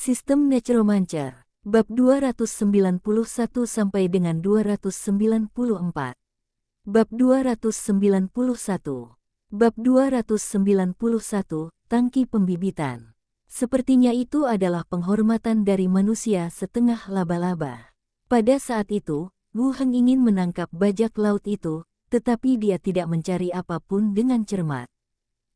Sistem Necromancer, bab 291 sampai dengan 294. Bab 291. Bab 291, Tangki Pembibitan. Sepertinya itu adalah penghormatan dari manusia setengah laba-laba. Pada saat itu, Wu Heng ingin menangkap bajak laut itu, tetapi dia tidak mencari apapun dengan cermat.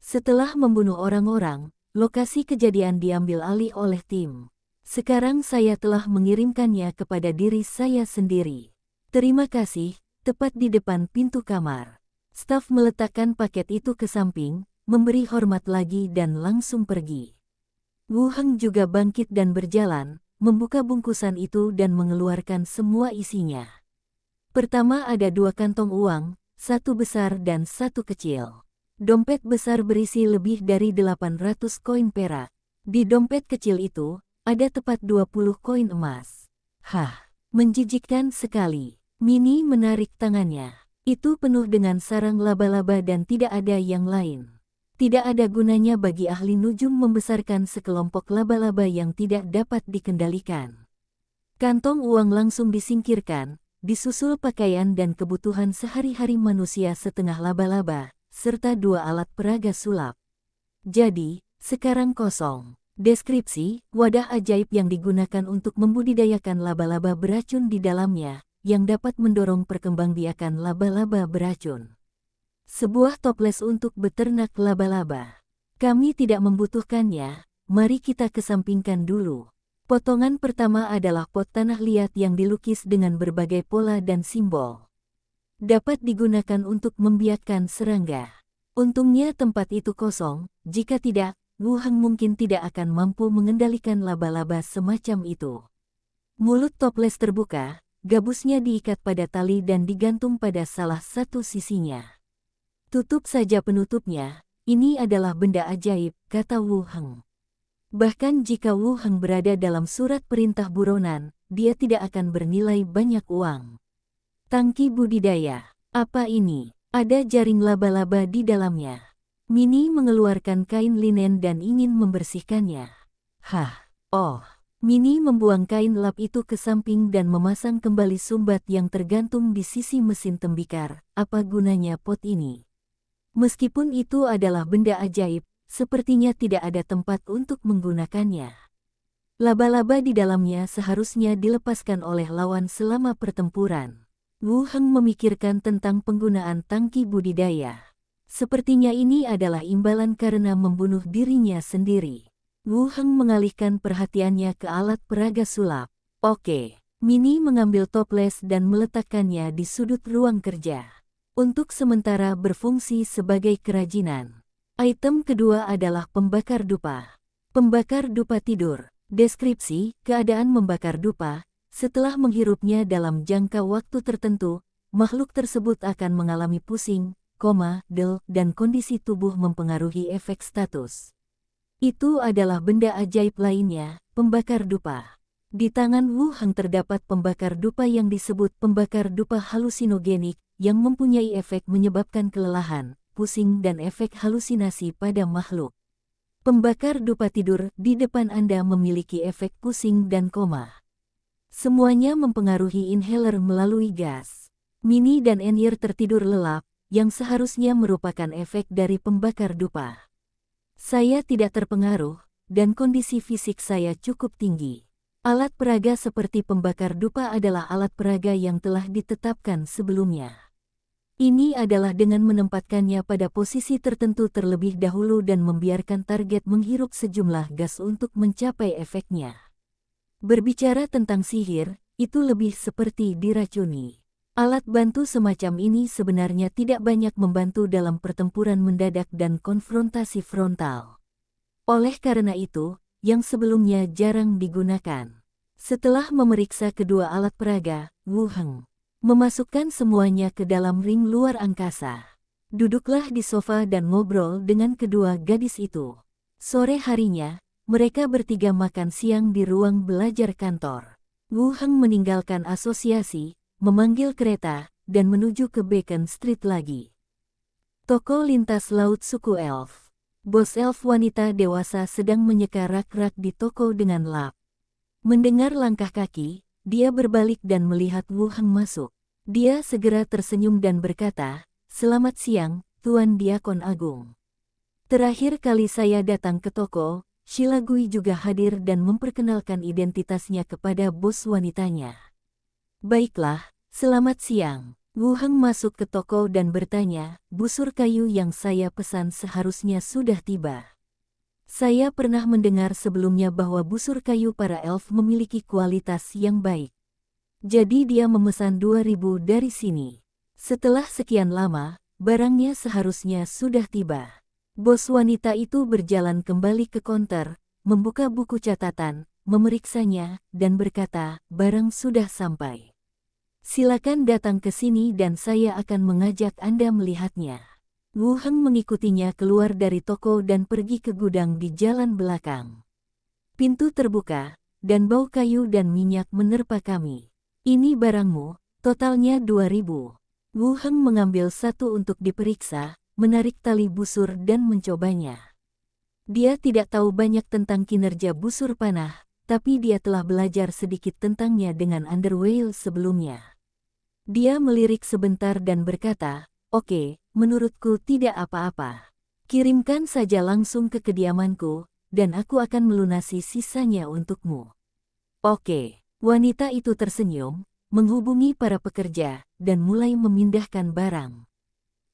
Setelah membunuh orang-orang, lokasi kejadian diambil alih oleh tim. Sekarang saya telah mengirimkannya kepada diri saya sendiri. Terima kasih, tepat di depan pintu kamar. Staf meletakkan paket itu ke samping, memberi hormat lagi dan langsung pergi. Wu Heng juga bangkit dan berjalan, membuka bungkusan itu dan mengeluarkan semua isinya. Pertama ada 2 kantong uang, 1 besar dan 1 kecil. Dompet besar berisi lebih dari 800 koin perak. Di dompet kecil itu, ada tepat 20 koin emas. Hah, menjijikkan sekali. Mini menarik tangannya. Itu penuh dengan sarang laba-laba dan tidak ada yang lain. Tidak ada gunanya bagi ahli nujum membesarkan sekelompok laba-laba yang tidak dapat dikendalikan. Kantong uang langsung disingkirkan, disusul pakaian dan kebutuhan sehari-hari manusia setengah laba-laba, serta 2 alat peraga sulap. Jadi, sekarang kosong. Deskripsi, wadah ajaib yang digunakan untuk membudidayakan laba-laba beracun di dalamnya, yang dapat mendorong perkembangbiakan laba-laba beracun. Sebuah toples untuk beternak laba-laba. Kami tidak membutuhkannya, mari kita kesampingkan dulu. Potongan pertama adalah pot tanah liat yang dilukis dengan berbagai pola dan simbol. Dapat digunakan untuk membiakkan serangga. Untungnya tempat itu kosong, jika tidak, Wu Heng mungkin tidak akan mampu mengendalikan laba-laba semacam itu. Mulut toples terbuka, gabusnya diikat pada tali dan digantung pada salah satu sisinya. Tutup saja penutupnya, ini adalah benda ajaib, kata Wu Heng. Bahkan jika Wu Heng berada dalam surat perintah buronan, dia tidak akan bernilai banyak uang. Tangki budidaya. Apa ini? Ada jaring laba-laba di dalamnya. Mini mengeluarkan kain linen dan ingin membersihkannya. Hah, oh. Mini membuang kain lap itu ke samping dan memasang kembali sumbat yang tergantung di sisi mesin tembikar. Apa gunanya pot ini? Meskipun itu adalah benda ajaib, sepertinya tidak ada tempat untuk menggunakannya. Laba-laba di dalamnya seharusnya dilepaskan oleh lawan selama pertempuran. Wu Heng memikirkan tentang penggunaan tangki budidaya. Sepertinya ini adalah imbalan karena membunuh dirinya sendiri. Wu Heng mengalihkan perhatiannya ke alat peraga sulap. Oke, Mini mengambil toples dan meletakkannya di sudut ruang kerja. Untuk sementara berfungsi sebagai kerajinan. Item kedua adalah pembakar dupa. Pembakar dupa tidur. Deskripsi, keadaan membakar dupa. Setelah menghirupnya dalam jangka waktu tertentu, makhluk tersebut akan mengalami pusing, koma, del, dan kondisi tubuh mempengaruhi efek status. Itu adalah benda ajaib lainnya, pembakar dupa. Di tangan Wu Heng terdapat pembakar dupa yang disebut pembakar dupa halusinogenik, yang mempunyai efek menyebabkan kelelahan, pusing dan efek halusinasi pada makhluk. Pembakar dupa tidur di depan Anda memiliki efek pusing dan koma. Semuanya mempengaruhi inhaler melalui gas. Mini dan Enyer tertidur lelap, yang seharusnya merupakan efek dari pembakar dupa. Saya tidak terpengaruh, dan kondisi fisik saya cukup tinggi. Alat peraga seperti pembakar dupa adalah alat peraga yang telah ditetapkan sebelumnya. Ini adalah dengan menempatkannya pada posisi tertentu terlebih dahulu dan membiarkan target menghirup sejumlah gas untuk mencapai efeknya. Berbicara tentang sihir, itu lebih seperti diracuni. Alat bantu semacam ini sebenarnya tidak banyak membantu dalam pertempuran mendadak dan konfrontasi frontal. Oleh karena itu, yang sebelumnya jarang digunakan. Setelah memeriksa kedua alat peraga, Wu Heng memasukkan semuanya ke dalam ring luar angkasa. Duduklah di sofa dan ngobrol dengan kedua gadis itu. Sore harinya, mereka bertiga makan siang di ruang belajar kantor. Wu Heng meninggalkan asosiasi, memanggil kereta, dan menuju ke Beacon Street lagi. Toko lintas laut suku elf. Bos elf wanita dewasa sedang menyeka rak-rak di toko dengan lap. Mendengar langkah kaki, dia berbalik dan melihat Wu Heng masuk. Dia segera tersenyum dan berkata, "Selamat siang, Tuan Diakon Agung. Terakhir kali saya datang ke toko, Sheila Gui juga hadir dan memperkenalkan identitasnya kepada bos wanitanya." "Baiklah, selamat siang." Wu Heng masuk ke toko dan bertanya, "Busur kayu yang saya pesan seharusnya sudah tiba. Saya pernah mendengar sebelumnya bahwa busur kayu para elf memiliki kualitas yang baik. Jadi dia memesan 2.000 dari sini. Setelah sekian lama, barangnya seharusnya sudah tiba." Bos wanita itu berjalan kembali ke konter, membuka buku catatan, memeriksanya, dan berkata, "Barang sudah sampai. Silakan datang ke sini dan saya akan mengajak Anda melihatnya." Wu Heng mengikutinya keluar dari toko dan pergi ke gudang di jalan belakang. Pintu terbuka, dan bau kayu dan minyak menerpa kami. "Ini barangmu, totalnya 2.000. Wu Heng mengambil satu untuk diperiksa, menarik tali busur dan mencobanya. Dia tidak tahu banyak tentang kinerja busur panah, tapi dia telah belajar sedikit tentangnya dengan Underwhale sebelumnya. Dia melirik sebentar dan berkata, "Oke, menurutku tidak apa-apa. Kirimkan saja langsung ke kediamanku, dan aku akan melunasi sisanya untukmu." "Oke." Wanita itu tersenyum, menghubungi para pekerja, dan mulai memindahkan barang.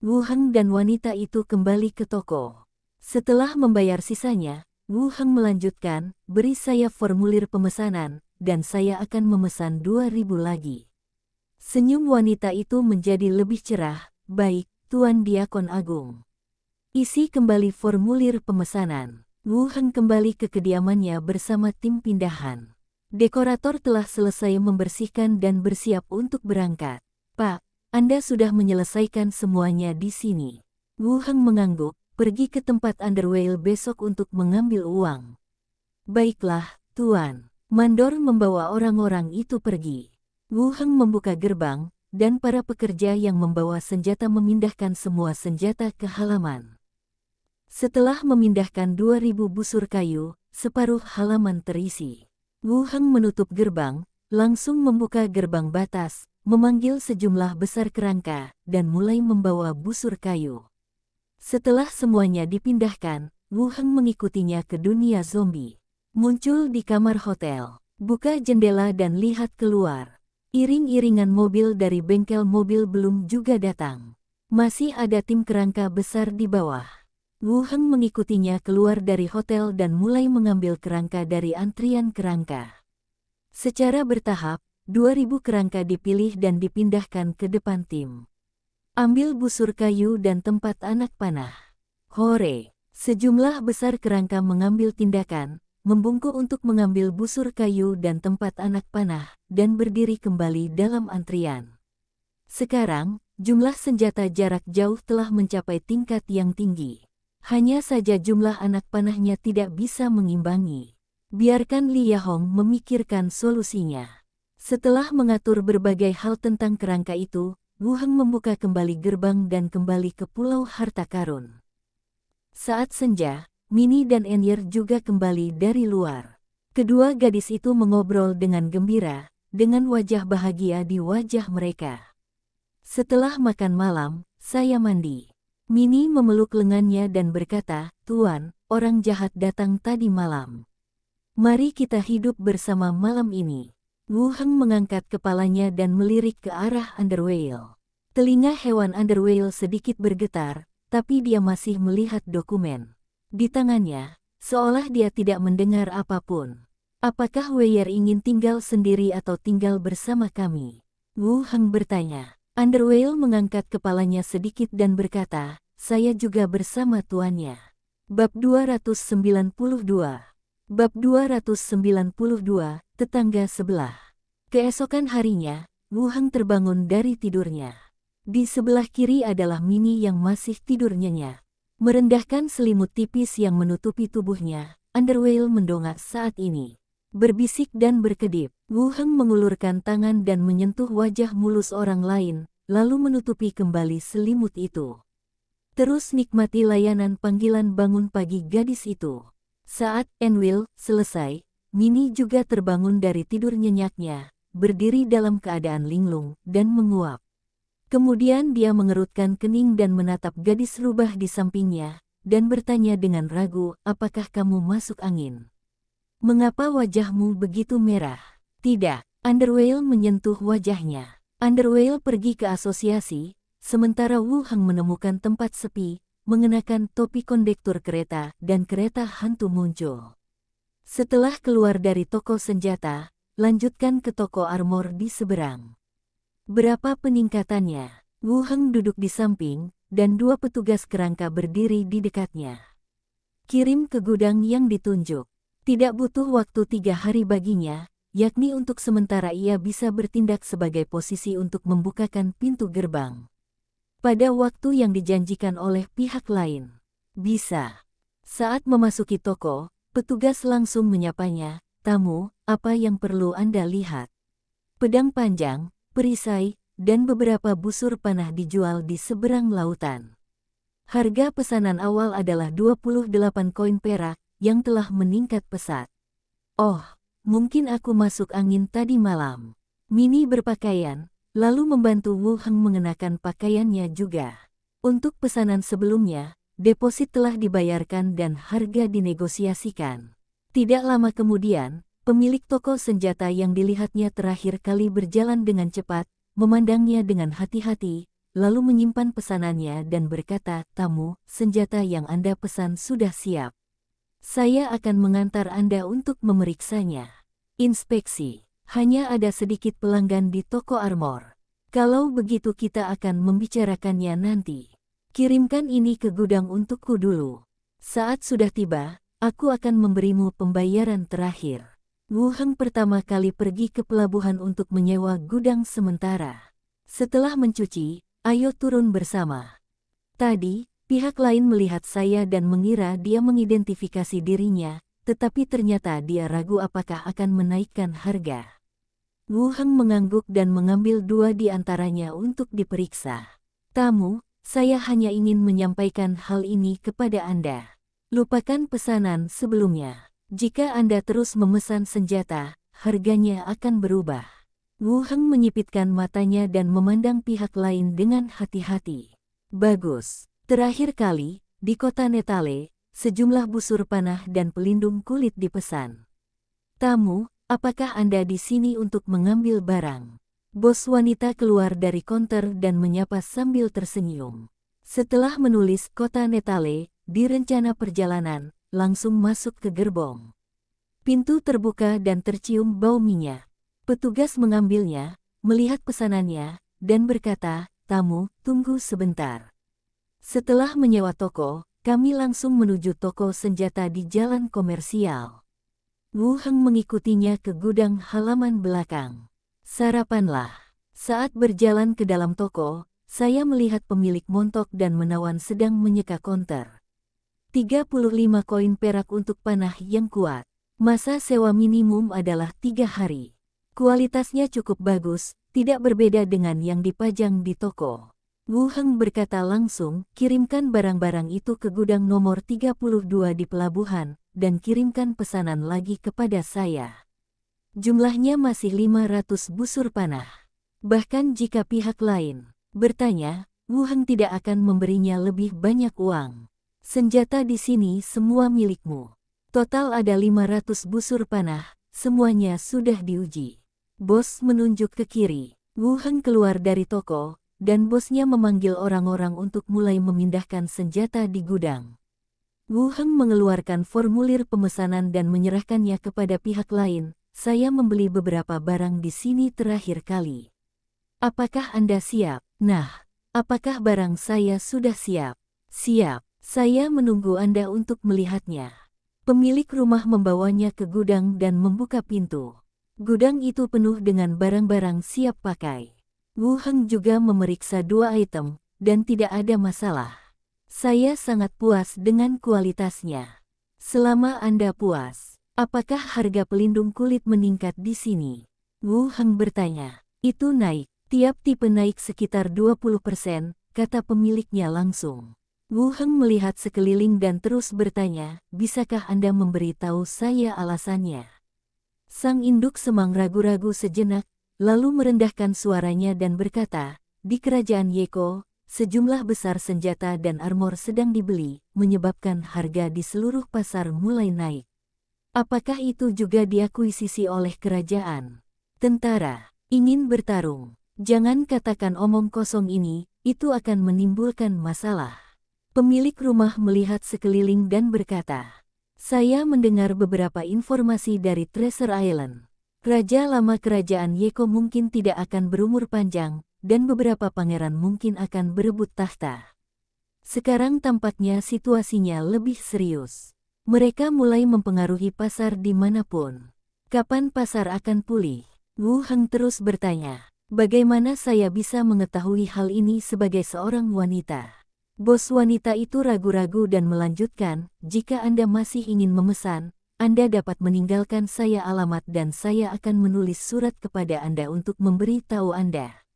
Wu Heng dan wanita itu kembali ke toko. Setelah membayar sisanya, Wu Heng melanjutkan, "Beri saya formulir pemesanan, dan saya akan memesan 2.000 lagi." Senyum wanita itu menjadi lebih cerah. "Baik, Tuan Diakon Agung. Isi kembali formulir pemesanan." Wu Heng kembali ke kediamannya bersama tim pindahan. Dekorator telah selesai membersihkan dan bersiap untuk berangkat. "Pak, Anda sudah menyelesaikan semuanya di sini." Wu Heng mengangguk, "Pergi ke tempat Underwhale besok untuk mengambil uang." "Baiklah, Tuan." Mandor membawa orang-orang itu pergi. Wu Heng membuka gerbang, dan para pekerja yang membawa senjata memindahkan semua senjata ke halaman. Setelah memindahkan 2.000 busur kayu, separuh halaman terisi. Wu Heng menutup gerbang, langsung membuka gerbang batas, memanggil sejumlah besar kerangka, dan mulai membawa busur kayu. Setelah semuanya dipindahkan, Wu Heng mengikutinya ke dunia zombie. Muncul di kamar hotel. Buka jendela dan lihat keluar. Iring-iringan mobil dari bengkel mobil belum juga datang. Masih ada tim kerangka besar di bawah. Wu Heng mengikutinya keluar dari hotel dan mulai mengambil kerangka dari antrian kerangka. Secara bertahap, 2.000 kerangka dipilih dan dipindahkan ke depan tim. "Ambil busur kayu dan tempat anak panah." "Hore!" Sejumlah besar kerangka mengambil tindakan, membungkuk untuk mengambil busur kayu dan tempat anak panah, dan berdiri kembali dalam antrian. Sekarang, jumlah senjata jarak jauh telah mencapai tingkat yang tinggi. Hanya saja jumlah anak panahnya tidak bisa mengimbangi. Biarkan Li Yahong memikirkan solusinya. Setelah mengatur berbagai hal tentang kerangka itu, Wu Heng membuka kembali gerbang dan kembali ke Pulau Harta Karun. Saat senja, Minnie dan Enyer juga kembali dari luar. Kedua gadis itu mengobrol dengan gembira, dengan wajah bahagia di wajah mereka. "Setelah makan malam, saya mandi." Minnie memeluk lengannya dan berkata, "Tuan, orang jahat datang tadi malam. Mari kita hidup bersama malam ini." Wu Heng mengangkat kepalanya dan melirik ke arah Underwhale. Telinga hewan Underwhale sedikit bergetar, tapi dia masih melihat dokumen di tangannya, seolah dia tidak mendengar apapun. "Apakah Weyer ingin tinggal sendiri atau tinggal bersama kami?" Wu Heng bertanya. Underwhale mengangkat kepalanya sedikit dan berkata, "Saya juga bersama tuannya." Bab 292. Bab 292, tetangga sebelah. Keesokan harinya, Wu Heng terbangun dari tidurnya. Di sebelah kiri adalah Minnie yang masih tidur nyenyak. Merendahkan selimut tipis yang menutupi tubuhnya, Underwhale mendongak saat ini. Berbisik dan berkedip, Wu Heng mengulurkan tangan dan menyentuh wajah mulus orang lain, lalu menutupi kembali selimut itu. Terus nikmati layanan panggilan bangun pagi gadis itu. Saat Enwil selesai, Minnie juga terbangun dari tidur nyenyaknya, berdiri dalam keadaan linglung dan menguap. Kemudian dia mengerutkan kening dan menatap gadis rubah di sampingnya, dan bertanya dengan ragu, apakah kamu masuk angin? Mengapa wajahmu begitu merah? Tidak, Underwale menyentuh wajahnya. Underwale pergi ke asosiasi, sementara Wu Heng menemukan tempat sepi, mengenakan topi kondektur kereta dan kereta hantu muncul. Setelah keluar dari toko senjata, lanjutkan ke toko armor di seberang. Berapa peningkatannya? Wu Heng duduk di samping, dan dua petugas kerangka berdiri di dekatnya. Kirim ke gudang yang ditunjuk. Tidak butuh waktu 3 hari baginya, yakni untuk sementara ia bisa bertindak sebagai posisi untuk membukakan pintu gerbang. Pada waktu yang dijanjikan oleh pihak lain. Bisa. Saat memasuki toko, petugas langsung menyapanya, tamu, apa yang perlu Anda lihat? Pedang panjang, perisai, dan beberapa busur panah dijual di seberang lautan. Harga pesanan awal adalah 28 koin perak, yang telah meningkat pesat. Oh, mungkin aku masuk angin tadi malam. Minnie berpakaian, lalu membantu Wu Heng mengenakan pakaiannya juga. Untuk pesanan sebelumnya, deposit telah dibayarkan dan harga dinegosiasikan. Tidak lama kemudian, pemilik toko senjata yang dilihatnya terakhir kali berjalan dengan cepat, memandangnya dengan hati-hati, lalu menyimpan pesanannya dan berkata, tamu, senjata yang Anda pesan sudah siap. Saya akan mengantar Anda untuk memeriksanya. Inspeksi. Hanya ada sedikit pelanggan di toko armor. Kalau begitu kita akan membicarakannya nanti. Kirimkan ini ke gudang untukku dulu. Saat sudah tiba, aku akan memberimu pembayaran terakhir. Wu Heng pertama kali pergi ke pelabuhan untuk menyewa gudang sementara. Setelah mencuci, ayo turun bersama. Tadi, pihak lain melihat saya dan mengira dia mengidentifikasi dirinya, tetapi ternyata dia ragu apakah akan menaikkan harga. Wu Heng mengangguk dan mengambil 2 di antaranya untuk diperiksa. Tamu, saya hanya ingin menyampaikan hal ini kepada Anda. Lupakan pesanan sebelumnya. Jika Anda terus memesan senjata, harganya akan berubah. Wu Heng menyipitkan matanya dan memandang pihak lain dengan hati-hati. Bagus. Terakhir kali, di kota Netale, sejumlah busur panah dan pelindung kulit dipesan. Tamu, apakah Anda di sini untuk mengambil barang? Bos wanita keluar dari konter dan menyapa sambil tersenyum. Setelah menulis kota Netale di rencana perjalanan, langsung masuk ke gerbong. Pintu terbuka dan tercium bau minyak. Petugas mengambilnya, melihat pesanannya, dan berkata, tamu, tunggu sebentar. Setelah menyewa toko, kami langsung menuju toko senjata di jalan komersial. Wu Heng mengikutinya ke gudang halaman belakang. Sarapanlah. Saat berjalan ke dalam toko, saya melihat pemilik montok dan menawan sedang menyeka konter. 35 koin perak untuk panah yang kuat. Masa sewa minimum adalah 3 hari. Kualitasnya cukup bagus, tidak berbeda dengan yang dipajang di toko. Wu Heng berkata langsung, kirimkan barang-barang itu ke gudang nomor 32 di pelabuhan, dan kirimkan pesanan lagi kepada saya. Jumlahnya masih 500 busur panah. Bahkan jika pihak lain bertanya, Wu Heng tidak akan memberinya lebih banyak uang. Senjata di sini semua milikmu. Total ada 500 busur panah, semuanya sudah diuji. Bos menunjuk ke kiri. Wu Heng keluar dari toko, dan bosnya memanggil orang-orang untuk mulai memindahkan senjata di gudang. Wu Heng mengeluarkan formulir pemesanan dan menyerahkannya kepada pihak lain. Saya membeli beberapa barang di sini terakhir kali. Apakah Anda siap? Nah, apakah barang saya sudah siap? Siap. Saya menunggu Anda untuk melihatnya. Pemilik rumah membawanya ke gudang dan membuka pintu. Gudang itu penuh dengan barang-barang siap pakai. Wu Heng juga memeriksa 2 item, dan tidak ada masalah. Saya sangat puas dengan kualitasnya. Selama Anda puas, apakah harga pelindung kulit meningkat di sini? Wu Heng bertanya. Itu naik, tiap tipe naik sekitar 20%, kata pemiliknya langsung. Wu Heng melihat sekeliling dan terus bertanya, bisakah Anda memberitahu saya alasannya? Sang induk semang ragu-ragu sejenak, lalu merendahkan suaranya dan berkata, di kerajaan Yeko, sejumlah besar senjata dan armor sedang dibeli, menyebabkan harga di seluruh pasar mulai naik. Apakah itu juga diakuisisi oleh kerajaan? Tentara ingin bertarung. Jangan katakan omong kosong ini, itu akan menimbulkan masalah. Pemilik rumah melihat sekeliling dan berkata, saya mendengar beberapa informasi dari Treasure Island. Raja lama kerajaan Yeko mungkin tidak akan berumur panjang, dan beberapa pangeran mungkin akan berebut tahta. Sekarang tampaknya situasinya lebih serius. Mereka mulai mempengaruhi pasar dimanapun. Kapan pasar akan pulih? Wu Heng terus bertanya. Bagaimana saya bisa mengetahui hal ini sebagai seorang wanita? Bos wanita itu ragu-ragu dan melanjutkan, jika Anda masih ingin memesan, Anda dapat meninggalkan saya alamat dan saya akan menulis surat kepada Anda untuk memberi tahu Anda.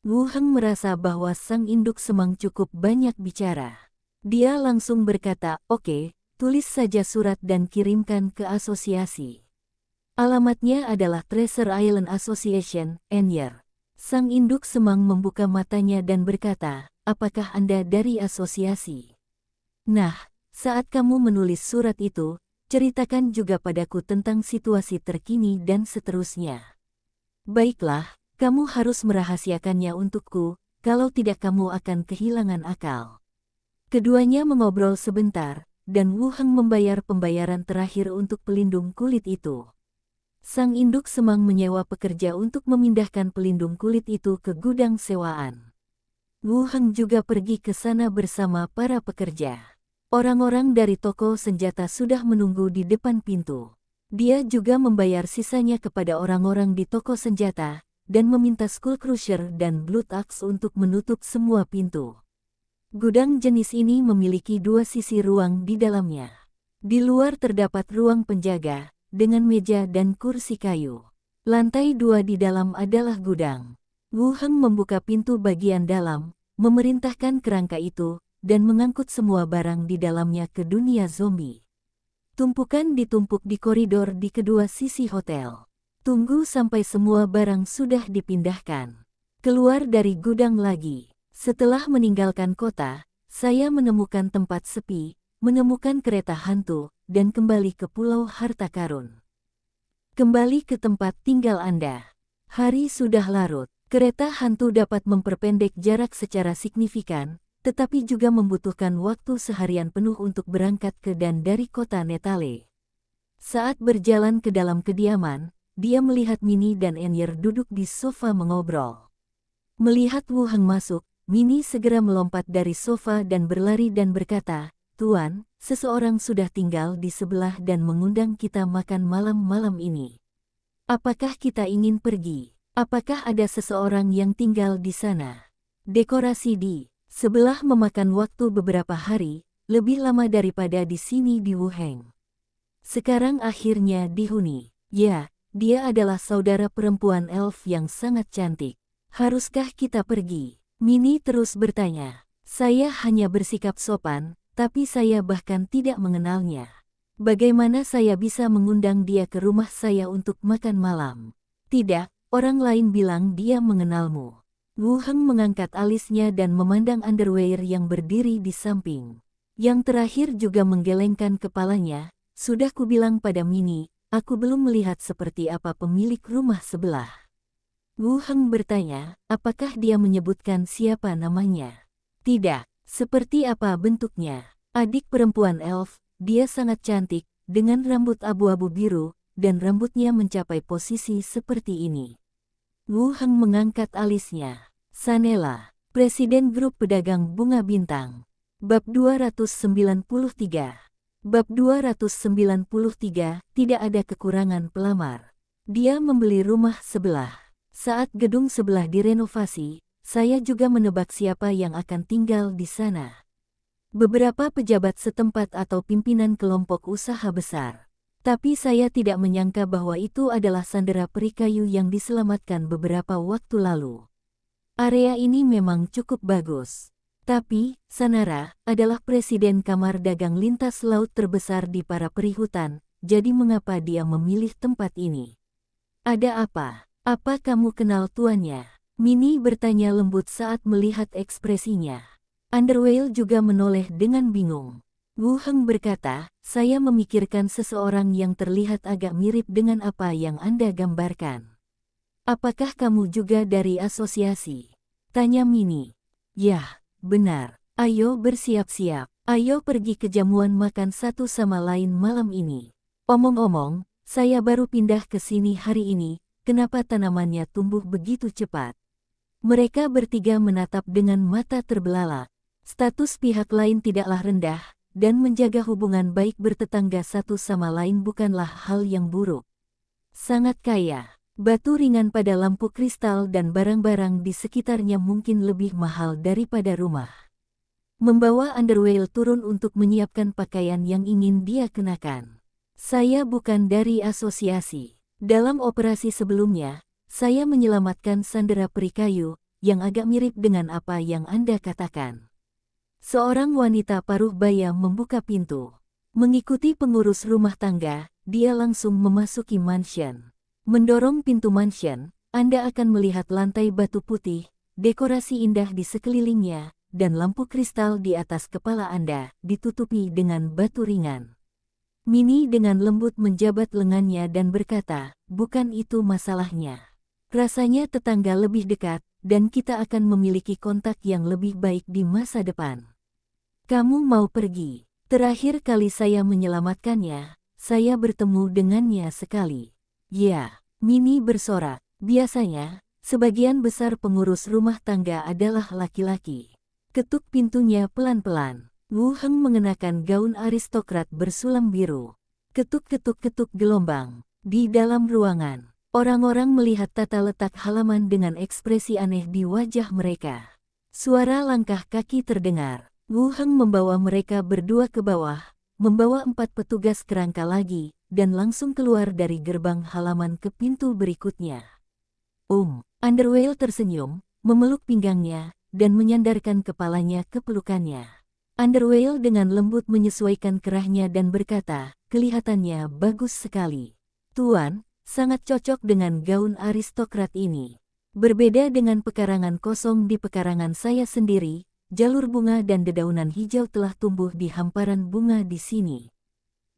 Wu Heng merasa bahwa sang induk semang cukup banyak bicara. Dia langsung berkata, oke, tulis saja surat dan kirimkan ke asosiasi. Alamatnya adalah Treasure Island Association, Anyer. Sang induk semang membuka matanya dan berkata, apakah Anda dari asosiasi? Nah, saat kamu menulis surat itu, ceritakan juga padaku tentang situasi terkini dan seterusnya. Baiklah, kamu harus merahasiakannya untukku, kalau tidak kamu akan kehilangan akal. Keduanya mengobrol sebentar, dan Wu Heng membayar pembayaran terakhir untuk pelindung kulit itu. Sang induk semang menyewa pekerja untuk memindahkan pelindung kulit itu ke gudang sewaan. Wu Heng juga pergi ke sana bersama para pekerja. Orang-orang dari toko senjata sudah menunggu di depan pintu. Dia juga membayar sisanya kepada orang-orang di toko senjata, dan meminta Skull Crusher dan Blood Axe untuk menutup semua pintu. Gudang jenis ini memiliki dua sisi ruang di dalamnya. Di luar terdapat ruang penjaga, dengan meja dan kursi kayu. Lantai 2 di dalam adalah gudang. Wu Heng membuka pintu bagian dalam, memerintahkan kerangka itu, dan mengangkut semua barang di dalamnya ke dunia zombie. Tumpukan ditumpuk di koridor di kedua sisi hotel. Tunggu sampai semua barang sudah dipindahkan. Keluar dari gudang lagi. Setelah meninggalkan kota, saya menemukan tempat sepi, menemukan kereta hantu, dan kembali ke Pulau Harta Karun. Kembali ke tempat tinggal Anda. Hari sudah larut. Kereta hantu dapat memperpendek jarak secara signifikan, tetapi juga membutuhkan waktu seharian penuh untuk berangkat ke dan dari kota Netale. Saat berjalan ke dalam kediaman, dia melihat Minnie dan Anyer duduk di sofa mengobrol. Melihat Wu Heng masuk, Minnie segera melompat dari sofa dan berlari dan berkata, Tuan, seseorang sudah tinggal di sebelah dan mengundang kita makan malam-malam ini. Apakah kita ingin pergi? Apakah ada seseorang yang tinggal di sana? Dekorasi di sebelah memakan waktu beberapa hari, lebih lama daripada di sini di Wuheng. Sekarang akhirnya dihuni. Ya, dia adalah saudara perempuan elf yang sangat cantik. Haruskah kita pergi? Minnie terus bertanya. Saya hanya bersikap sopan, tapi saya bahkan tidak mengenalnya. Bagaimana saya bisa mengundang dia ke rumah saya untuk makan malam? Tidak, orang lain bilang dia mengenalmu. Wu Heng mengangkat alisnya dan memandang underwear yang berdiri di samping. Yang terakhir juga menggelengkan kepalanya. Sudah kubilang pada Minnie, aku belum melihat seperti apa pemilik rumah sebelah. Wu Heng bertanya, apakah dia menyebutkan siapa namanya? Tidak. Seperti apa bentuknya? Adik perempuan elf, dia sangat cantik, dengan rambut abu-abu biru, dan rambutnya mencapai posisi seperti ini. Wu Heng mengangkat alisnya. Sanela, Presiden Grup Pedagang Bunga Bintang. Bab 293. Bab 293, tidak ada kekurangan pelamar. Dia membeli rumah sebelah. Saat gedung sebelah direnovasi, saya juga menebak siapa yang akan tinggal di sana. Beberapa pejabat setempat atau pimpinan kelompok usaha besar. Tapi saya tidak menyangka bahwa itu adalah sandera perikayu yang diselamatkan beberapa waktu lalu. Area ini memang cukup bagus. Tapi, Sanara adalah presiden kamar dagang lintas laut terbesar di para perihutan, jadi mengapa dia memilih tempat ini? Ada apa? Apa kamu kenal tuannya? Minnie bertanya lembut saat melihat ekspresinya. Underwhale juga menoleh dengan bingung. Wu Heng berkata, saya memikirkan seseorang yang terlihat agak mirip dengan apa yang Anda gambarkan. Apakah kamu juga dari asosiasi? Tanya Minnie. Yah, benar. Ayo bersiap-siap. Ayo pergi ke jamuan makan satu sama lain malam ini. Omong-omong, saya baru pindah ke sini hari ini, kenapa tanamannya tumbuh begitu cepat? Mereka bertiga menatap dengan mata terbelalak. Status pihak lain tidaklah rendah, dan menjaga hubungan baik bertetangga satu sama lain bukanlah hal yang buruk. Sangat kaya, batu ringan pada lampu kristal dan barang-barang di sekitarnya mungkin lebih mahal daripada rumah. Membawa Underwhale turun untuk menyiapkan pakaian yang ingin dia kenakan. Saya bukan dari asosiasi. Dalam operasi sebelumnya, saya menyelamatkan sandera peri kayu, yang agak mirip dengan apa yang Anda katakan. Seorang wanita paruh baya membuka pintu. Mengikuti pengurus rumah tangga, dia langsung memasuki mansion. Mendorong pintu mansion, Anda akan melihat lantai batu putih, dekorasi indah di sekelilingnya, dan lampu kristal di atas kepala Anda, ditutupi dengan batu ringan. Minnie dengan lembut menjabat lengannya dan berkata, bukan itu masalahnya. Rasanya tetangga lebih dekat, dan kita akan memiliki kontak yang lebih baik di masa depan. Kamu mau pergi? Terakhir kali saya menyelamatkannya, saya bertemu dengannya sekali. Ya, Minnie bersorak. Biasanya, sebagian besar pengurus rumah tangga adalah laki-laki. Ketuk pintunya pelan-pelan. Wu Heng mengenakan gaun aristokrat bersulam biru. Ketuk-ketuk-ketuk gelombang. Di dalam ruangan, orang-orang melihat tata letak halaman dengan ekspresi aneh di wajah mereka. Suara langkah kaki terdengar. Wu Heng membawa mereka berdua ke bawah, membawa 4 petugas kerangka lagi, dan langsung keluar dari gerbang halaman ke pintu berikutnya. Underwhale tersenyum, memeluk pinggangnya, dan menyandarkan kepalanya ke pelukannya. Underwhale dengan lembut menyesuaikan kerahnya dan berkata, kelihatannya bagus sekali. Tuan, sangat cocok dengan gaun aristokrat ini. Berbeda dengan pekarangan kosong di pekarangan saya sendiri, jalur bunga dan dedaunan hijau telah tumbuh di hamparan bunga di sini.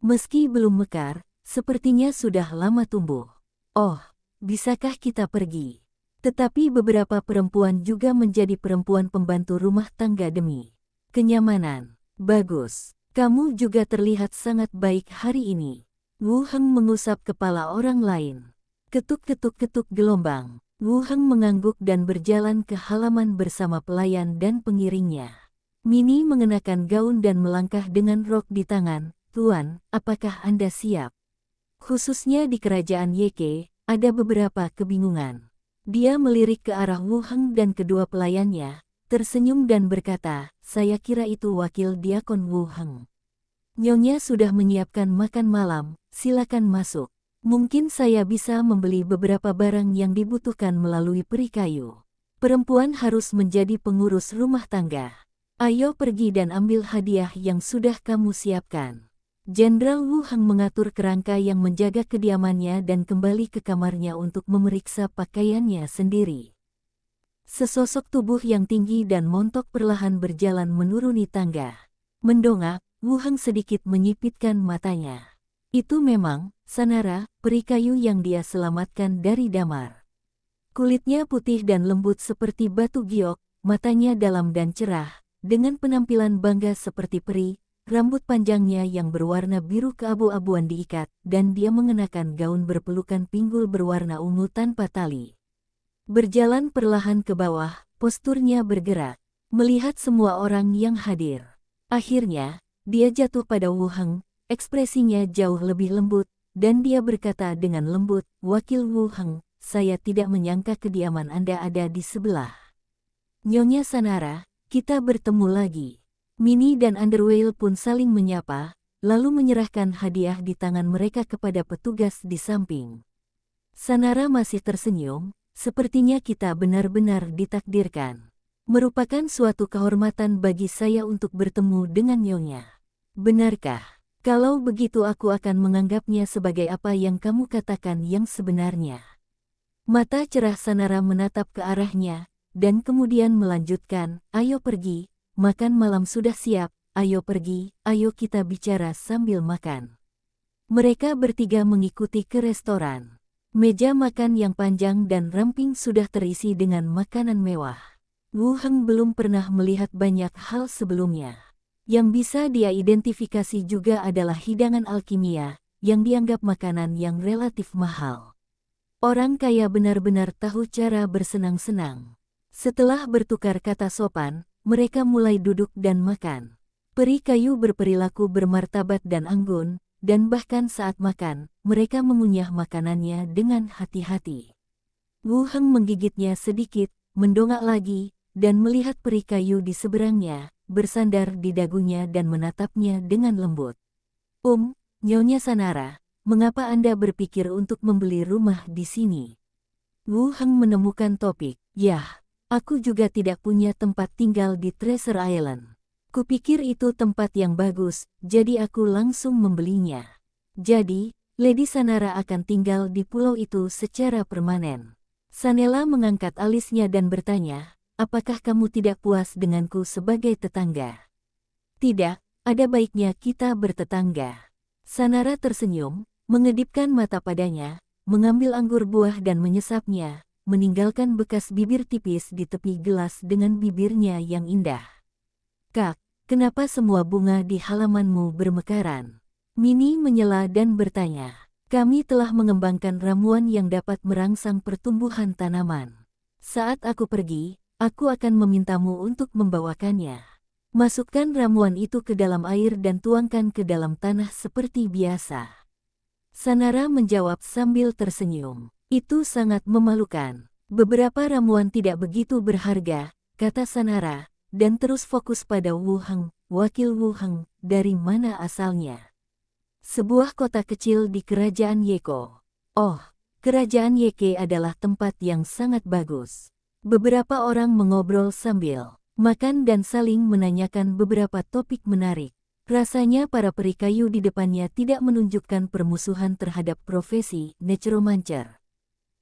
Meski belum mekar, sepertinya sudah lama tumbuh. Oh, bisakah kita pergi? Tetapi beberapa perempuan juga menjadi perempuan pembantu rumah tangga demi kenyamanan. Bagus, kamu juga terlihat sangat baik hari ini. Wu Heng mengusap kepala orang lain. Ketuk-ketuk-ketuk gelombang. Wu Heng mengangguk dan berjalan ke halaman bersama pelayan dan pengiringnya. Minnie mengenakan gaun dan melangkah dengan rok di tangan. Tuan, apakah Anda siap? Khususnya di kerajaan Yeke, ada beberapa kebingungan. Dia melirik ke arah Wu Heng dan kedua pelayannya, tersenyum dan berkata, saya kira itu wakil diakon Wu Heng. Nyonya sudah menyiapkan makan malam, silakan masuk. Mungkin saya bisa membeli beberapa barang yang dibutuhkan melalui peri kayu. Perempuan harus menjadi pengurus rumah tangga. Ayo pergi dan ambil hadiah yang sudah kamu siapkan. Jenderal Wu Heng mengatur kerangka yang menjaga kediamannya dan kembali ke kamarnya untuk memeriksa pakaiannya sendiri. Sesosok tubuh yang tinggi dan montok perlahan berjalan menuruni tangga. Mendongak, Wu Heng sedikit menyipitkan matanya. Itu memang Sanara, peri kayu yang dia selamatkan dari damar. Kulitnya putih dan lembut seperti batu giok, matanya dalam dan cerah, dengan penampilan bangga seperti peri, rambut panjangnya yang berwarna biru keabu-abuan diikat, dan dia mengenakan gaun berpelukan pinggul berwarna ungu tanpa tali. Berjalan perlahan ke bawah, posturnya bergerak, melihat semua orang yang hadir. Akhirnya, dia jatuh pada Wu Heng, ekspresinya jauh lebih lembut, dan dia berkata dengan lembut, Wakil Wu Heng, saya tidak menyangka kediaman Anda ada di sebelah. Nyonya Sanara, kita bertemu lagi. Minnie dan Underwhale pun saling menyapa, lalu menyerahkan hadiah di tangan mereka kepada petugas di samping. Sanara masih tersenyum, sepertinya kita benar-benar ditakdirkan. Merupakan suatu kehormatan bagi saya untuk bertemu dengan Nyonya. Benarkah? Kalau begitu aku akan menganggapnya sebagai apa yang kamu katakan yang sebenarnya. Mata cerah Sanara menatap ke arahnya, dan kemudian melanjutkan, ayo pergi, makan malam sudah siap, ayo pergi, ayo kita bicara sambil makan. Mereka bertiga mengikuti ke restoran. Meja makan yang panjang dan ramping sudah terisi dengan makanan mewah. Wu Heng belum pernah melihat banyak hal sebelumnya. Yang bisa dia identifikasi juga adalah hidangan alkimia, yang dianggap makanan yang relatif mahal. Orang kaya benar-benar tahu cara bersenang-senang. Setelah bertukar kata sopan, mereka mulai duduk dan makan. Peri kayu berperilaku bermartabat dan anggun, dan bahkan saat makan, mereka mengunyah makanannya dengan hati-hati. Wu Heng menggigitnya sedikit, mendongak lagi, dan melihat peri kayu di seberangnya, bersandar di dagunya dan menatapnya dengan lembut. Nyonya Sanara, mengapa Anda berpikir untuk membeli rumah di sini? Wu Heng menemukan topik. Yah, aku juga tidak punya tempat tinggal di Treasure Island. Kupikir itu tempat yang bagus, jadi aku langsung membelinya. Jadi, Lady Sanara akan tinggal di pulau itu secara permanen. Sanela mengangkat alisnya dan bertanya, apakah kamu tidak puas denganku sebagai tetangga? Tidak, ada baiknya kita bertetangga. Sanara tersenyum, mengedipkan mata padanya, mengambil anggur buah dan menyesapnya, meninggalkan bekas bibir tipis di tepi gelas dengan bibirnya yang indah. Kak, kenapa semua bunga di halamanmu bermekaran? Mini menyela dan bertanya. Kami telah mengembangkan ramuan yang dapat merangsang pertumbuhan tanaman. Saat aku pergi, aku akan memintamu untuk membawakannya. Masukkan ramuan itu ke dalam air dan tuangkan ke dalam tanah seperti biasa. Sanara menjawab sambil tersenyum. Itu sangat memalukan. Beberapa ramuan tidak begitu berharga, kata Sanara, dan terus fokus pada Wu Heng, wakil Wu Heng, dari mana asalnya. Sebuah kota kecil di kerajaan Yeko. Oh, kerajaan Yeke adalah tempat yang sangat bagus. Beberapa orang mengobrol sambil makan dan saling menanyakan beberapa topik menarik. Rasanya para peri kayu di depannya tidak menunjukkan permusuhan terhadap profesi necromancer.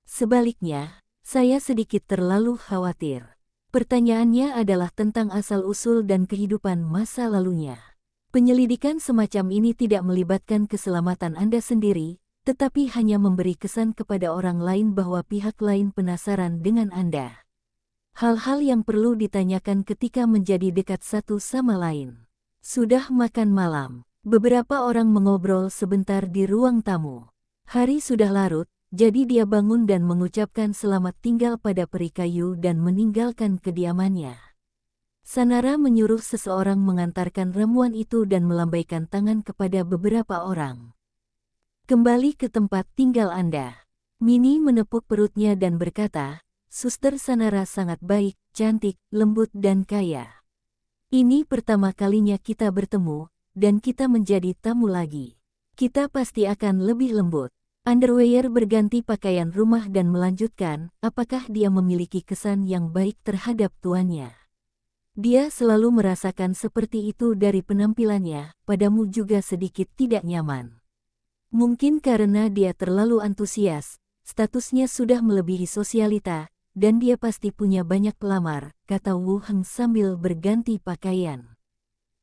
Sebaliknya, saya sedikit terlalu khawatir. Pertanyaannya adalah tentang asal-usul dan kehidupan masa lalunya. Penyelidikan semacam ini tidak melibatkan keselamatan Anda sendiri, tetapi hanya memberi kesan kepada orang lain bahwa pihak lain penasaran dengan Anda. Hal-hal yang perlu ditanyakan ketika menjadi dekat satu sama lain. Sudah makan malam. Beberapa orang mengobrol sebentar di ruang tamu. Hari sudah larut, jadi dia bangun dan mengucapkan selamat tinggal pada peri kayu dan meninggalkan kediamannya. Sanara menyuruh seseorang mengantarkan ramuan itu dan melambaikan tangan kepada beberapa orang. Kembali ke tempat tinggal Anda. Mini menepuk perutnya dan berkata, Suster Sanara sangat baik, cantik, lembut dan kaya. Ini pertama kalinya kita bertemu, dan kita menjadi tamu lagi. Kita pasti akan lebih lembut. Underwear berganti pakaian rumah dan melanjutkan, apakah dia memiliki kesan yang baik terhadap tuannya. Dia selalu merasakan seperti itu dari penampilannya, padamu juga sedikit tidak nyaman. Mungkin karena dia terlalu antusias, statusnya sudah melebihi sosialita, dan dia pasti punya banyak pelamar, kata Wu Heng sambil berganti pakaian.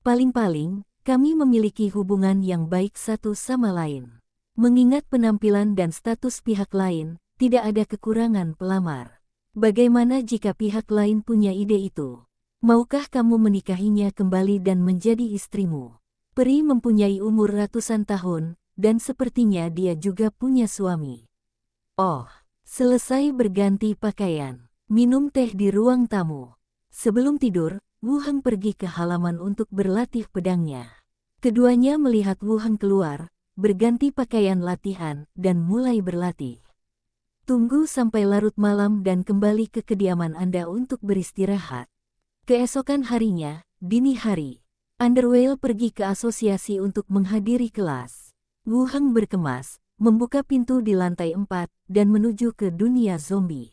Paling-paling, kami memiliki hubungan yang baik satu sama lain. Mengingat penampilan dan status pihak lain, tidak ada kekurangan pelamar. Bagaimana jika pihak lain punya ide itu? Maukah kamu menikahinya kembali dan menjadi istrimu? Peri mempunyai umur ratusan tahun, dan sepertinya dia juga punya suami. Oh. Selesai berganti pakaian, minum teh di ruang tamu. Sebelum tidur, Wu Heng pergi ke halaman untuk berlatih pedangnya. Keduanya melihat Wu Heng keluar, berganti pakaian latihan, dan mulai berlatih. Tunggu sampai larut malam dan kembali ke kediaman Anda untuk beristirahat. Keesokan harinya, dini hari, Underwell pergi ke asosiasi untuk menghadiri kelas. Wu Heng berkemas, membuka pintu di lantai 4, dan menuju ke dunia zombie.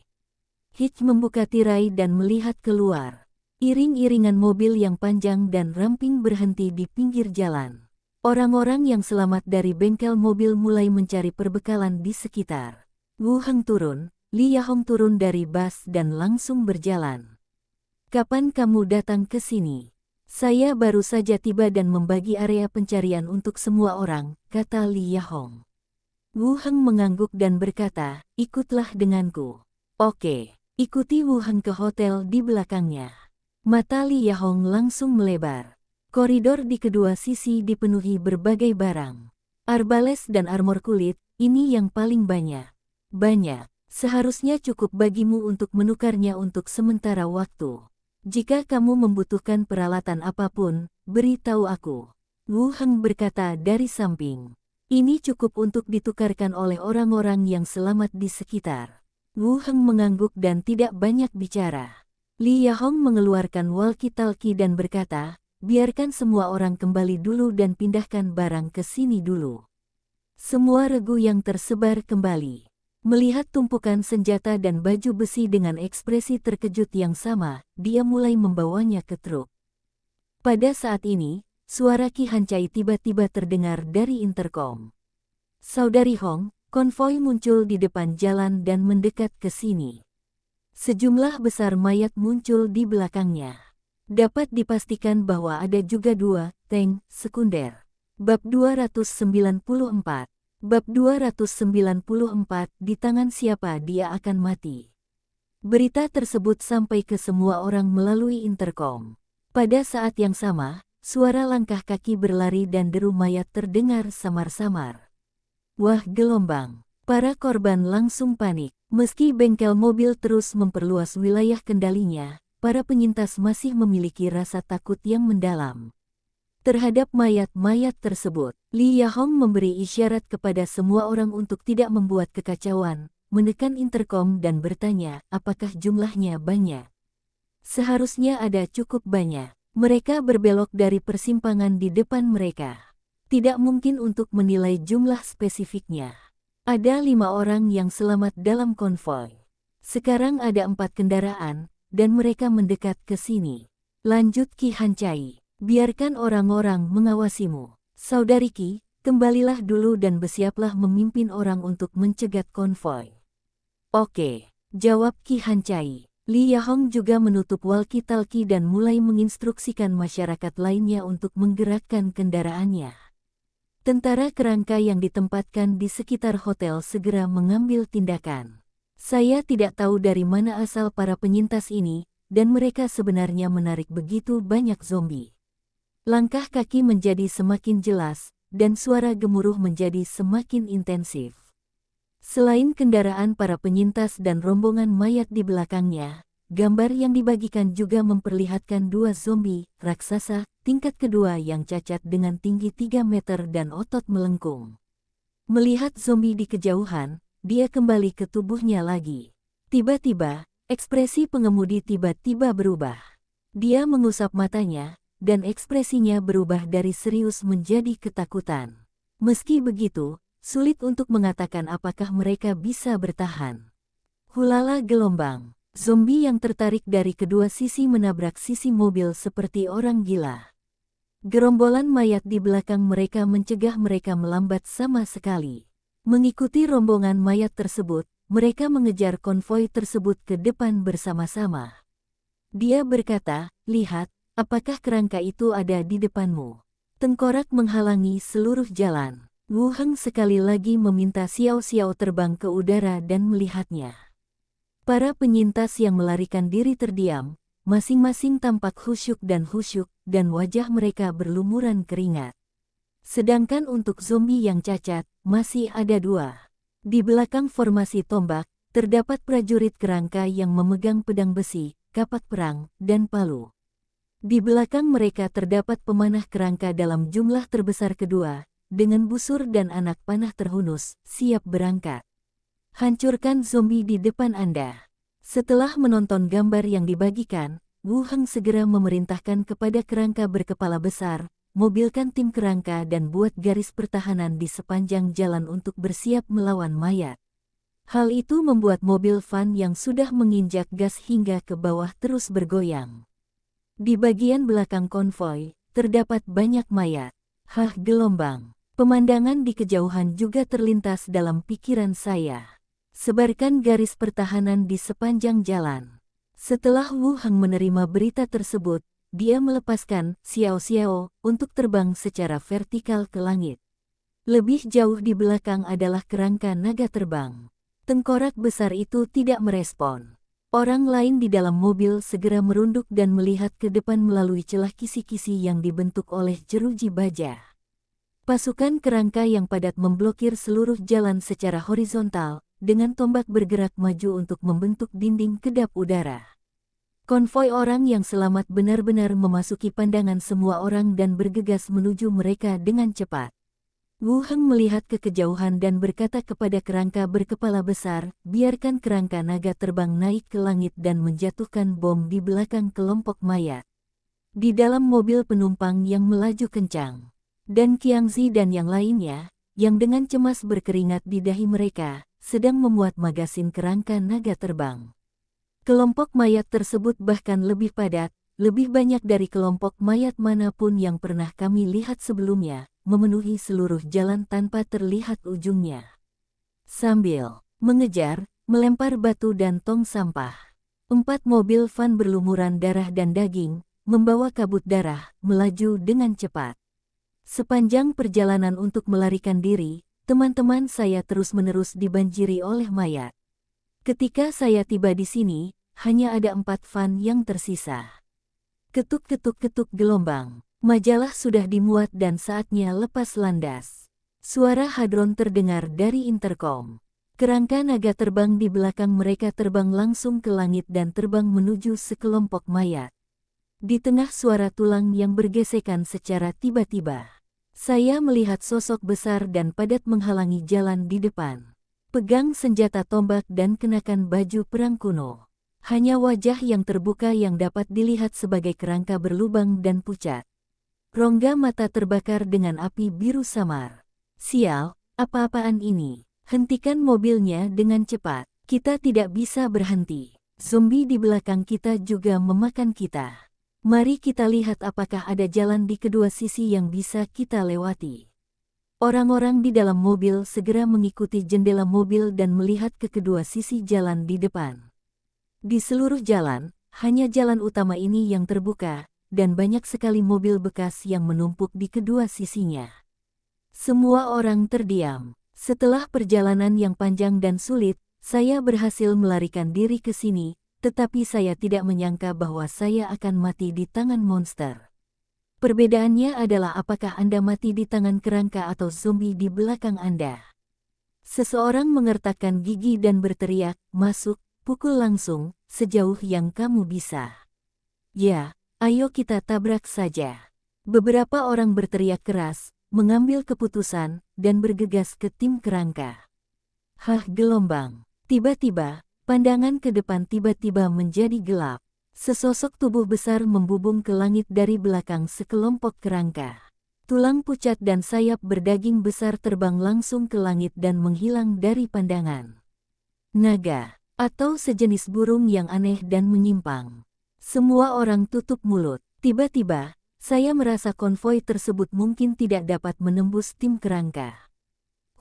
Hitch membuka tirai dan melihat keluar. Iring-iringan mobil yang panjang dan ramping berhenti di pinggir jalan. Orang-orang yang selamat dari bengkel mobil mulai mencari perbekalan di sekitar. Wu Heng turun, Li Yahong turun dari bus dan langsung berjalan. "Kapan kamu datang ke sini?" "Saya baru saja tiba dan membagi area pencarian untuk semua orang," kata Li Yahong. Wu Heng mengangguk dan berkata, "Ikutlah denganku." "Oke." Ikuti Wu Heng ke hotel di belakangnya. Mata Li Yahong langsung melebar. Koridor di kedua sisi dipenuhi berbagai barang. Arbales dan armor kulit, ini yang paling banyak. Banyak. Seharusnya cukup bagimu untuk menukarnya untuk sementara waktu. Jika kamu membutuhkan peralatan apapun, beritahu aku. Wu Heng berkata dari samping. Ini cukup untuk ditukarkan oleh orang-orang yang selamat di sekitar. Wu Heng mengangguk dan tidak banyak bicara. Li Yahong mengeluarkan walkie-talkie dan berkata, "Biarkan semua orang kembali dulu dan pindahkan barang ke sini dulu." Semua regu yang tersebar kembali. Melihat tumpukan senjata dan baju besi dengan ekspresi terkejut yang sama, dia mulai membawanya ke truk. Pada saat ini, suara Qi Hancai tiba-tiba terdengar dari interkom. "Saudari Hong," konvoi muncul di depan jalan dan mendekat ke sini. Sejumlah besar mayat muncul di belakangnya. Dapat dipastikan bahwa ada juga 2 tank sekunder. Bab 294. Bab 294, di tangan siapa dia akan mati. Berita tersebut sampai ke semua orang melalui interkom. Pada saat yang sama, suara langkah kaki berlari dan deru mayat terdengar samar-samar. Wah, gelombang. Para korban langsung panik. Meski bengkel mobil terus memperluas wilayah kendalinya, para penyintas masih memiliki rasa takut yang mendalam. Terhadap mayat-mayat tersebut, Li Yahong memberi isyarat kepada semua orang untuk tidak membuat kekacauan, menekan interkom dan bertanya, apakah jumlahnya banyak. Seharusnya ada cukup banyak. Mereka berbelok dari persimpangan di depan mereka. Tidak mungkin untuk menilai jumlah spesifiknya. Ada 5 orang yang selamat dalam konvoi. Sekarang ada 4 kendaraan, dan mereka mendekat ke sini. Lanjut Qi Hancai, biarkan orang-orang mengawasimu. Saudari Qi, kembalilah dulu dan bersiaplah memimpin orang untuk mencegat konvoi. Oke, jawab Qi Hancai. Li Yahong juga menutup walkie-talkie dan mulai menginstruksikan masyarakat lainnya untuk menggerakkan kendaraannya. Tentara kerangka yang ditempatkan di sekitar hotel segera mengambil tindakan. Saya tidak tahu dari mana asal para penyintas ini, dan mereka sebenarnya menarik begitu banyak zombie. Langkah kaki menjadi semakin jelas, dan suara gemuruh menjadi semakin intensif. Selain kendaraan para penyintas dan rombongan mayat di belakangnya, gambar yang dibagikan juga memperlihatkan 2 zombie raksasa tingkat kedua yang cacat dengan tinggi 3 meter dan otot melengkung. Melihat zombie di kejauhan, dia kembali ke tubuhnya lagi. Tiba-tiba, ekspresi pengemudi tiba-tiba berubah. Dia mengusap matanya, dan ekspresinya berubah dari serius menjadi ketakutan. Meski begitu, sulit untuk mengatakan apakah mereka bisa bertahan. Hulala gelombang. Zombie yang tertarik dari kedua sisi menabrak sisi mobil seperti orang gila. Gerombolan mayat di belakang mereka mencegah mereka melambat sama sekali. Mengikuti rombongan mayat tersebut, mereka mengejar konvoi tersebut ke depan bersama-sama. Dia berkata, "Lihat, apakah kerangka itu ada di depanmu?" Tengkorak menghalangi seluruh jalan. Wu Heng sekali lagi meminta Xiao Xiao terbang ke udara dan melihatnya. Para penyintas yang melarikan diri terdiam, masing-masing tampak khusyuk, dan wajah mereka berlumuran keringat. Sedangkan untuk zombie yang cacat, masih ada 2. Di belakang formasi tombak, terdapat prajurit kerangka yang memegang pedang besi, kapak perang, dan palu. Di belakang mereka terdapat pemanah kerangka dalam jumlah terbesar kedua, dengan busur dan anak panah terhunus, siap berangkat. Hancurkan zombie di depan Anda. Setelah menonton gambar yang dibagikan, Wu Heng segera memerintahkan kepada kerangka berkepala besar, mobilkan tim kerangka dan buat garis pertahanan di sepanjang jalan untuk bersiap melawan mayat. Hal itu membuat mobil van yang sudah menginjak gas hingga ke bawah terus bergoyang. Di bagian belakang konvoi, terdapat banyak mayat. Hah, gelombang. Pemandangan di kejauhan juga terlintas dalam pikiran saya. Sebarkan garis pertahanan di sepanjang jalan. Setelah Wu Heng menerima berita tersebut, dia melepaskan Xiao Xiao untuk terbang secara vertikal ke langit. Lebih jauh di belakang adalah kerangka naga terbang. Tengkorak besar itu tidak merespon. Orang lain di dalam mobil segera merunduk dan melihat ke depan melalui celah kisi-kisi yang dibentuk oleh jeruji baja. Pasukan kerangka yang padat memblokir seluruh jalan secara horizontal, dengan tombak bergerak maju untuk membentuk dinding kedap udara. Konvoi orang yang selamat benar-benar memasuki pandangan semua orang dan bergegas menuju mereka dengan cepat. Wu Heng melihat ke kejauhan dan berkata kepada kerangka berkepala besar, biarkan kerangka naga terbang naik ke langit dan menjatuhkan bom di belakang kelompok mayat. Di dalam mobil penumpang yang melaju kencang. Dan Qiangzi dan yang lainnya, yang dengan cemas berkeringat di dahi mereka, sedang memuat magasin kerangka naga terbang. Kelompok mayat tersebut bahkan lebih padat, lebih banyak dari kelompok mayat manapun yang pernah kami lihat sebelumnya, memenuhi seluruh jalan tanpa terlihat ujungnya. Sambil mengejar, melempar batu dan tong sampah. 4 mobil van berlumuran darah dan daging, membawa kabut darah, melaju dengan cepat. Sepanjang perjalanan untuk melarikan diri, teman-teman saya terus-menerus dibanjiri oleh mayat. Ketika saya tiba di sini, hanya ada 4 van yang tersisa. Ketuk-ketuk-ketuk gelombang. Majalah sudah dimuat dan saatnya lepas landas. Suara hadron terdengar dari interkom. Kerangka naga terbang di belakang mereka terbang langsung ke langit dan terbang menuju sekelompok mayat. Di tengah suara tulang yang bergesekan secara tiba-tiba, saya melihat sosok besar dan padat menghalangi jalan di depan. Pegang senjata tombak dan kenakan baju perang kuno. Hanya wajah yang terbuka yang dapat dilihat sebagai kerangka berlubang dan pucat. Rongga mata terbakar dengan api biru samar. Sial, apa-apaan ini? Hentikan mobilnya dengan cepat. Kita tidak bisa berhenti. Zombie di belakang kita juga memakan kita. Mari kita lihat apakah ada jalan di kedua sisi yang bisa kita lewati. Orang-orang di dalam mobil segera mengikuti jendela mobil dan melihat ke kedua sisi jalan di depan. Di seluruh jalan, hanya jalan utama ini yang terbuka, dan banyak sekali mobil bekas yang menumpuk di kedua sisinya. Semua orang terdiam. Setelah perjalanan yang panjang dan sulit, saya berhasil melarikan diri ke sini, tetapi saya tidak menyangka bahwa saya akan mati di tangan monster. Perbedaannya adalah apakah Anda mati di tangan kerangka atau zombie di belakang Anda. Seseorang mengertakkan gigi dan berteriak, masuk, pukul langsung, sejauh yang kamu bisa. Ya. Ayo kita tabrak saja. Beberapa orang berteriak keras, mengambil keputusan, dan bergegas ke tim kerangka. Hah, gelombang. Tiba-tiba, pandangan ke depan tiba-tiba menjadi gelap. Sesosok tubuh besar membubung ke langit dari belakang sekelompok kerangka. Tulang pucat dan sayap berdaging besar terbang langsung ke langit dan menghilang dari pandangan. Naga, atau sejenis burung yang aneh dan menyimpang. Semua orang tutup mulut. Tiba-tiba, saya merasa konvoi tersebut mungkin tidak dapat menembus tim kerangka.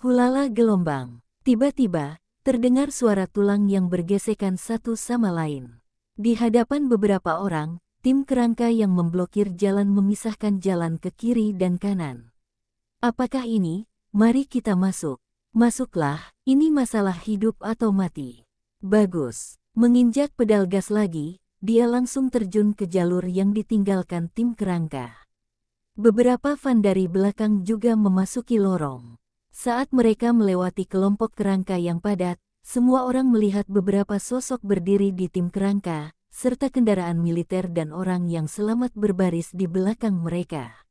Hulala gelombang. Tiba-tiba, terdengar suara tulang yang bergesekan satu sama lain. Di hadapan beberapa orang, tim kerangka yang memblokir jalan memisahkan jalan ke kiri dan kanan. Apakah ini? Mari kita masuk. Masuklah, ini masalah hidup atau mati. Bagus. Menginjak pedal gas lagi, dia langsung terjun ke jalur yang ditinggalkan tim kerangka. Beberapa van dari belakang juga memasuki lorong. Saat mereka melewati kelompok kerangka yang padat, semua orang melihat beberapa sosok berdiri di tim kerangka, serta kendaraan militer dan orang yang selamat berbaris di belakang mereka.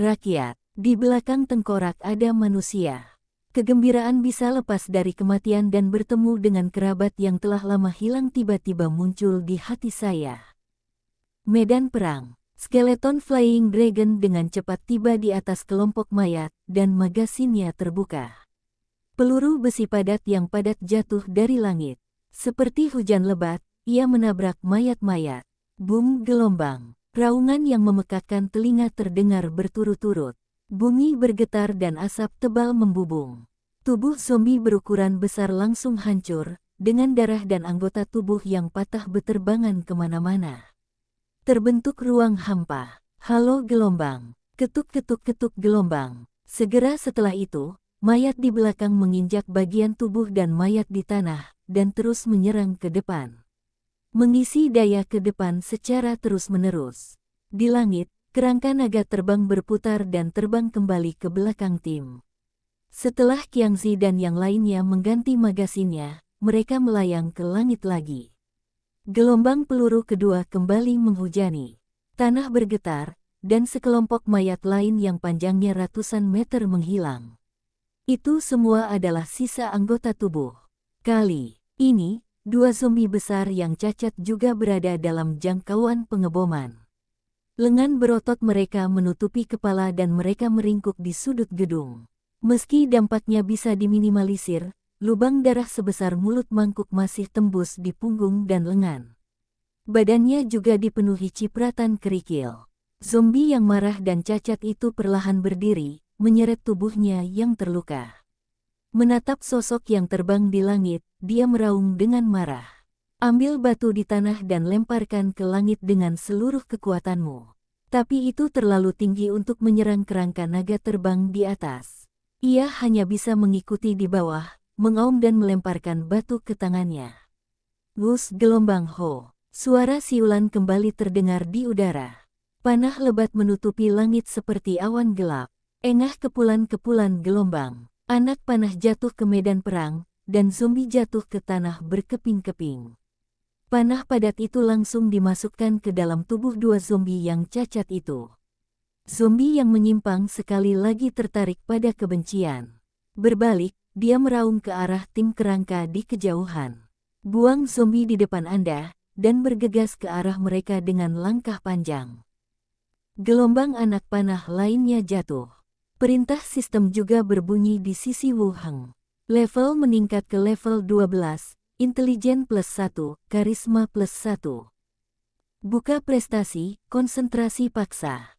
Rakyat, di belakang tengkorak ada manusia. Kegembiraan bisa lepas dari kematian dan bertemu dengan kerabat yang telah lama hilang tiba-tiba muncul di hati saya. Medan perang. Skeleton Flying Dragon dengan cepat tiba di atas kelompok mayat, dan magasinnya terbuka. Peluru besi padat yang padat jatuh dari langit. Seperti hujan lebat, ia menabrak mayat-mayat. Boom gelombang. Raungan yang memekakkan telinga terdengar berturut-turut. Bumi bergetar dan asap tebal membubung. Tubuh zombie berukuran besar langsung hancur, dengan darah dan anggota tubuh yang patah beterbangan kemana-mana. Terbentuk ruang hampa. Halo gelombang. Ketuk-ketuk-ketuk gelombang. Segera setelah itu, mayat di belakang menginjak bagian tubuh dan mayat di tanah, dan terus menyerang ke depan. Mengisi daya ke depan secara terus-menerus. Di langit, kerangka naga terbang berputar dan terbang kembali ke belakang tim. Setelah Qiangzi dan yang lainnya mengganti magasinnya, mereka melayang ke langit lagi. Gelombang peluru kedua kembali menghujani. Tanah bergetar, dan sekelompok mayat lain yang panjangnya ratusan meter menghilang. Itu semua adalah sisa anggota tubuh. Kali ini, dua zombie besar yang cacat juga berada dalam jangkauan pengeboman. Lengan berotot mereka menutupi kepala dan mereka meringkuk di sudut gedung. Meski dampaknya bisa diminimalisir, lubang darah sebesar mulut mangkuk masih tembus di punggung dan lengan. Badannya juga dipenuhi cipratan kerikil. Zombie yang marah dan cacat itu perlahan berdiri, menyeret tubuhnya yang terluka. Menatap sosok yang terbang di langit, dia meraung dengan marah. Ambil batu di tanah dan lemparkan ke langit dengan seluruh kekuatanmu. Tapi itu terlalu tinggi untuk menyerang kerangka naga terbang di atas. Ia hanya bisa mengikuti di bawah, mengaum dan melemparkan batu ke tangannya. Wus gelombang ho. Suara siulan kembali terdengar di udara. Panah lebat menutupi langit seperti awan gelap. Engah kepulan-kepulan gelombang. Anak panah jatuh ke medan perang, dan zombie jatuh ke tanah berkeping-keping. Panah padat itu langsung dimasukkan ke dalam tubuh dua zombie yang cacat itu. Zombie yang menyimpang sekali lagi tertarik pada kebencian. Berbalik, dia meraung ke arah tim kerangka di kejauhan. Buang zombie di depan Anda, dan bergegas ke arah mereka dengan langkah panjang. Gelombang anak panah lainnya jatuh. Perintah sistem juga berbunyi di sisi Wu Heng. Level meningkat ke level 12. Intelijen +1, karisma +1. Buka prestasi, konsentrasi paksa.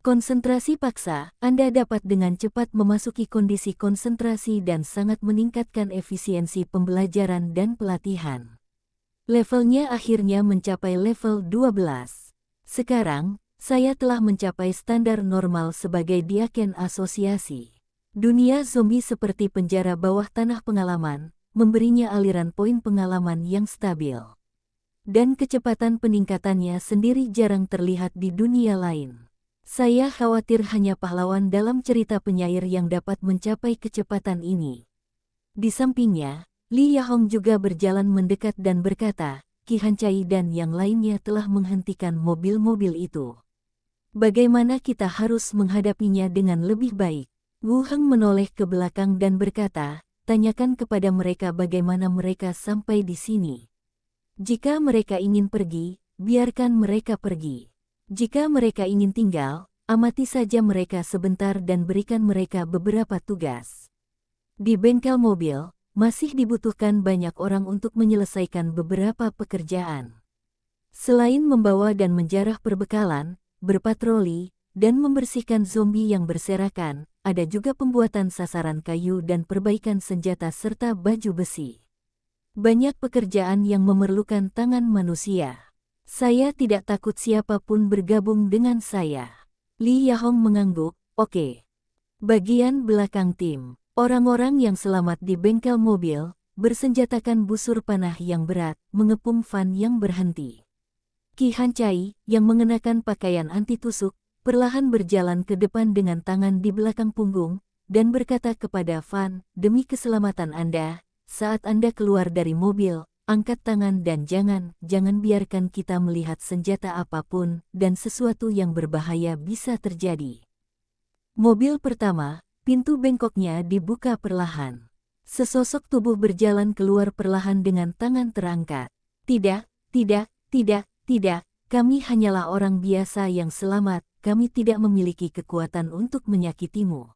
Konsentrasi paksa, Anda dapat dengan cepat memasuki kondisi konsentrasi dan sangat meningkatkan efisiensi pembelajaran dan pelatihan. Levelnya akhirnya mencapai level 12. Sekarang, saya telah mencapai standar normal sebagai diaken asosiasi. Dunia zombie seperti penjara bawah tanah pengalaman, memberinya aliran poin pengalaman yang stabil. Dan kecepatan peningkatannya sendiri jarang terlihat di dunia lain. Saya khawatir hanya pahlawan dalam cerita penyair yang dapat mencapai kecepatan ini. Di sampingnya, Li Yahong juga berjalan mendekat dan berkata, Qi Hancai dan yang lainnya telah menghentikan mobil-mobil itu. Bagaimana kita harus menghadapinya dengan lebih baik? Wu Heng menoleh ke belakang dan berkata, tanyakan kepada mereka bagaimana mereka sampai di sini. Jika mereka ingin pergi, biarkan mereka pergi. Jika mereka ingin tinggal, amati saja mereka sebentar dan berikan mereka beberapa tugas. Di bengkel mobil, masih dibutuhkan banyak orang untuk menyelesaikan beberapa pekerjaan. Selain membawa dan menjarah perbekalan, berpatroli, dan membersihkan zombie yang berserakan, ada juga pembuatan sasaran kayu dan perbaikan senjata serta baju besi. Banyak pekerjaan yang memerlukan tangan manusia. Saya tidak takut siapapun bergabung dengan saya. Li Yahong mengangguk, oke. Bagian belakang tim, orang-orang yang selamat di bengkel mobil, bersenjatakan busur panah yang berat, mengepung van yang berhenti. Qi Hancai, yang mengenakan pakaian anti tusuk, perlahan berjalan ke depan dengan tangan di belakang punggung, dan berkata kepada Van, demi keselamatan Anda, saat Anda keluar dari mobil, angkat tangan dan jangan biarkan kita melihat senjata apapun, dan sesuatu yang berbahaya bisa terjadi. Mobil pertama, pintu bengkoknya dibuka perlahan. Sesosok tubuh berjalan keluar perlahan dengan tangan terangkat. Tidak, kami hanyalah orang biasa yang selamat. Kami tidak memiliki kekuatan untuk menyakitimu.